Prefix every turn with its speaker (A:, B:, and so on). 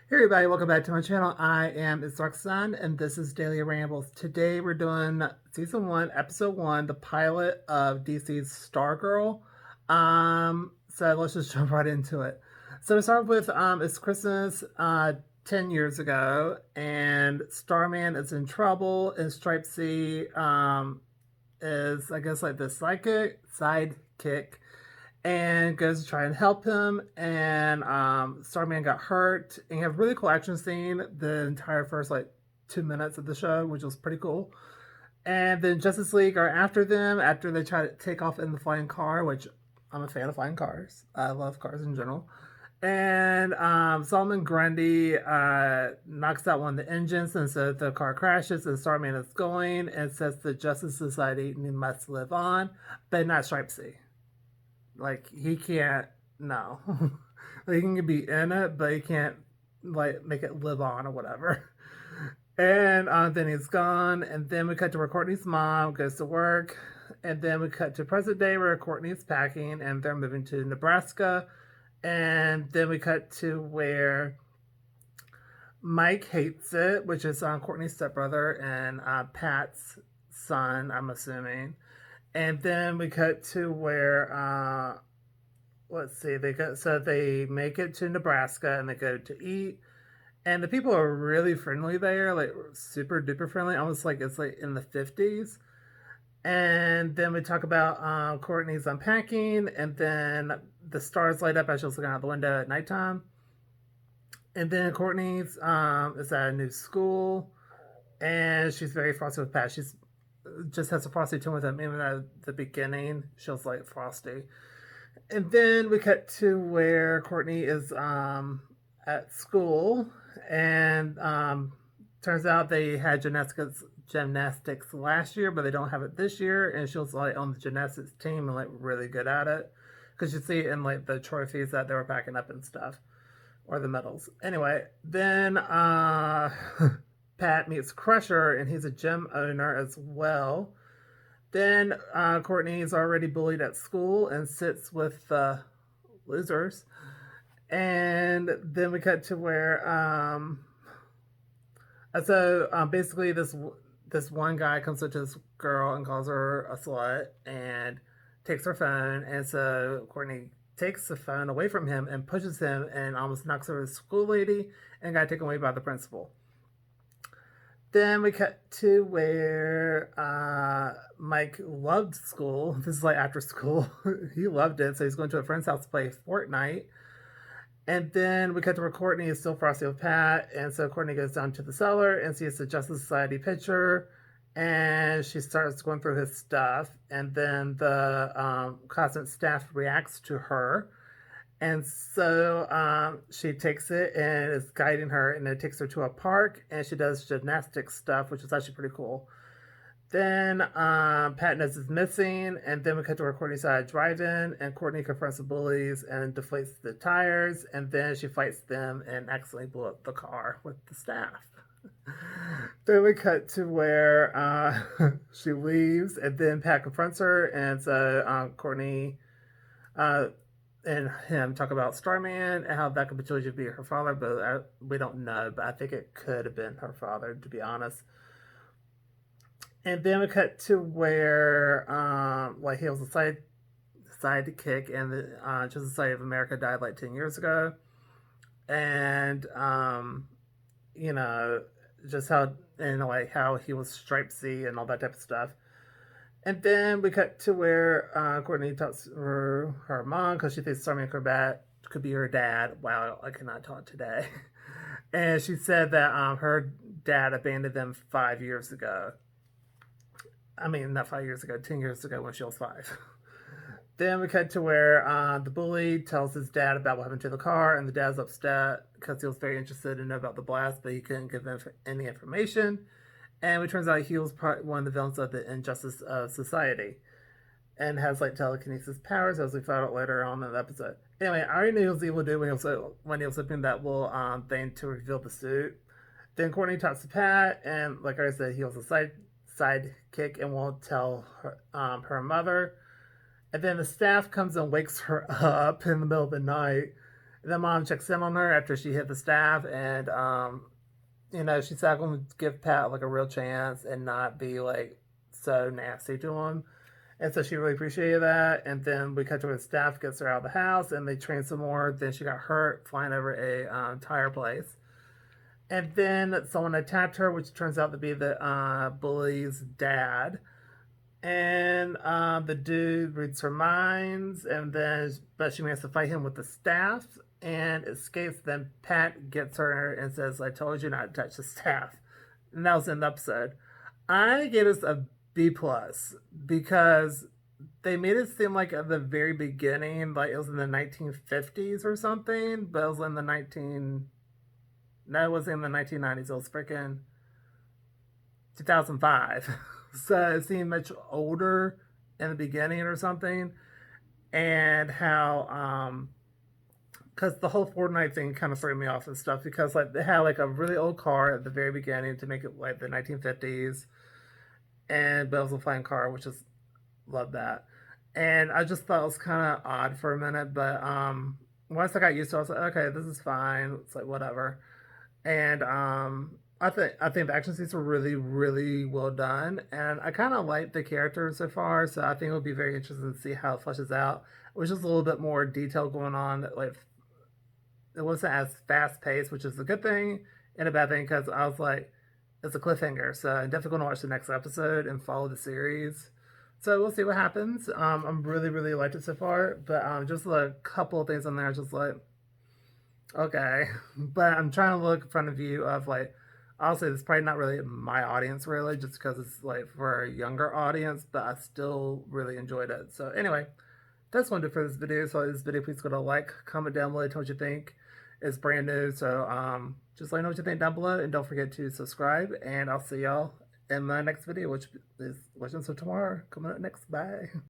A: Hey everybody, welcome back to my channel. I am It's Roxanne and this is Daily Rambles. Today we're doing season 1, episode 1, the pilot of DC's Stargirl. So let's just jump right into it. So we start with it's Christmas 10 years ago, and Starman is in trouble, and Stripesy is, I guess, like the sidekick, and goes to try and help him. And Starman got hurt, and you have a really cool action scene the entire first like 2 minutes of the show, which was pretty cool. And then Justice League are after them after they try to take off in the flying car, which I'm a fan of flying cars. I love cars in general. And Solomon Grundy knocks out one of the engines, and so the car crashes, and Starman is going and says the Justice Society must live on, but not Stripesy. Like he can't. No, like, he can be in it, but he can't like make it live on or whatever. And then he's gone, and then we cut to where Courtney's mom goes to work, and then we cut to present day where Courtney's packing, and they're moving to Nebraska, and then we cut to where Mike hates it, which is Courtney's stepbrother and Pat's son, I'm assuming. And then we cut to where let's see, they make it to Nebraska and they go to eat, and the people are really friendly there, like super duper friendly, almost like it's like in the 50s. And then we talk about Courtney's unpacking, and then the stars light up as she's looking out the window at nighttime. And then Courtney's is at a new school, and she's very frosty with Pat. She's just has a frosty tone with him. Even at the beginning, she was like frosty. And then we cut to where Courtney is at school, and turns out they had gymnastics last year, but they don't have it this year. And she was like on the gymnastics team and like really good at it, because you see it in like the trophies that they were packing up and stuff, or the medals. Anyway, then Pat meets Crusher, and he's a gym owner as well. Then Courtney is already bullied at school and sits with the losers. And then we cut to where basically this one guy comes up to this girl and calls her a slut and takes her phone, and so Courtney takes the phone away from him and pushes him and almost knocks over the school lady and got taken away by the principal. Then we cut to where Mike loved school. This is like after school. He loved it, so he's going to a friend's house to play Fortnite. And then we cut to where Courtney is still frosty with Pat, and so Courtney goes down to the cellar and sees the Justice Society picture, and she starts going through his stuff, and then the cosmic staff reacts to her, and so she takes it and is guiding her, and it takes her to a park, and she does gymnastics stuff, which is actually pretty cool. Then Pat knows is missing, and then we cut to where Courtney's at a drive-in, and Courtney confronts the bullies and deflates the tires, and then she fights them and accidentally blew up the car with the staff. Then we cut to where she leaves, and then Pat confronts her, and so Courtney and him talk about Starman and how that could potentially be her father, but we don't know. But I think it could have been her father, to be honest. And then we cut to where like he was a sidekick, and the Justice Society of America died like 10 years ago, and you know, just how, and like how he was Stripesy and all that type of stuff. And then we cut to where Courtney talks to her mom because she thinks Starman could be her dad. Wow, I cannot talk today. And she said that her dad abandoned them 5 years ago. I mean, not 5 years ago, 10 years ago when she was 5. Then we cut to where the bully tells his dad about what happened to the car, and the dad's upset because he was very interested to know about the blast, but he couldn't give them any information. And it turns out he was one of the villains of the Injustice of Society, and has like telekinesis powers, as we found out later on in the episode. Anyway, I already knew he was evil dude when he was opening that little thing to reveal the suit. Then Courtney talks to Pat, and like I said, he was a sidekick and won't tell her mother. And then the staff comes and wakes her up in the middle of the night the mom checks in on her after she hit the staff, and she's not going to give Pat like a real chance and not be like so nasty to him. And so she really appreciated that. And then we cut to her staff gets her out of the house, and they train some more. Then she got hurt flying over a tire place. And then someone attacked her, which turns out to be the bully's dad. And the dude reads her minds, and then but she has to fight him with the staff and escapes. Then Pat gets her and says, "I told you not to touch the staff." And that was in the episode. I gave this a B plus because they made it seem like at the very beginning, like it was in the 1950s or something, but it was in the 19. No, it wasn't in the 1990s. It was freaking 2005. So it seemed much older in the beginning or something. And how, because the whole Fortnite thing kind of threw me off and stuff because like they had like a really old car at the very beginning to make it like the 1950s, and but it was a flying car, which is love that. And I just thought it was kind of odd for a minute, but once I got used to it, I was like, okay, this is fine. It's like whatever. And I think the action scenes were really really well done, and I kind of like the characters so far. So I think it'll be very interesting to see how it fleshes out. Which is a little bit more detail going on. Like it wasn't as fast paced, which is a good thing and a bad thing because I was like, it's a cliffhanger. So I'm definitely going to watch the next episode and follow the series. So we'll see what happens. I'm really really liked it so far, but just a couple of things on there, just like okay, but I'm trying to look in front of you of like, I'll say this is probably not really my audience really, just because it's like for a younger audience, but I still really enjoyed it. So anyway, that's what I do for this video. So this video, please go to like, comment down below, tell me what you think. It's brand new, so just let me know what you think down below, and don't forget to subscribe. And I'll see y'all in my next video, which is Legends of Tomorrow coming up next. Bye.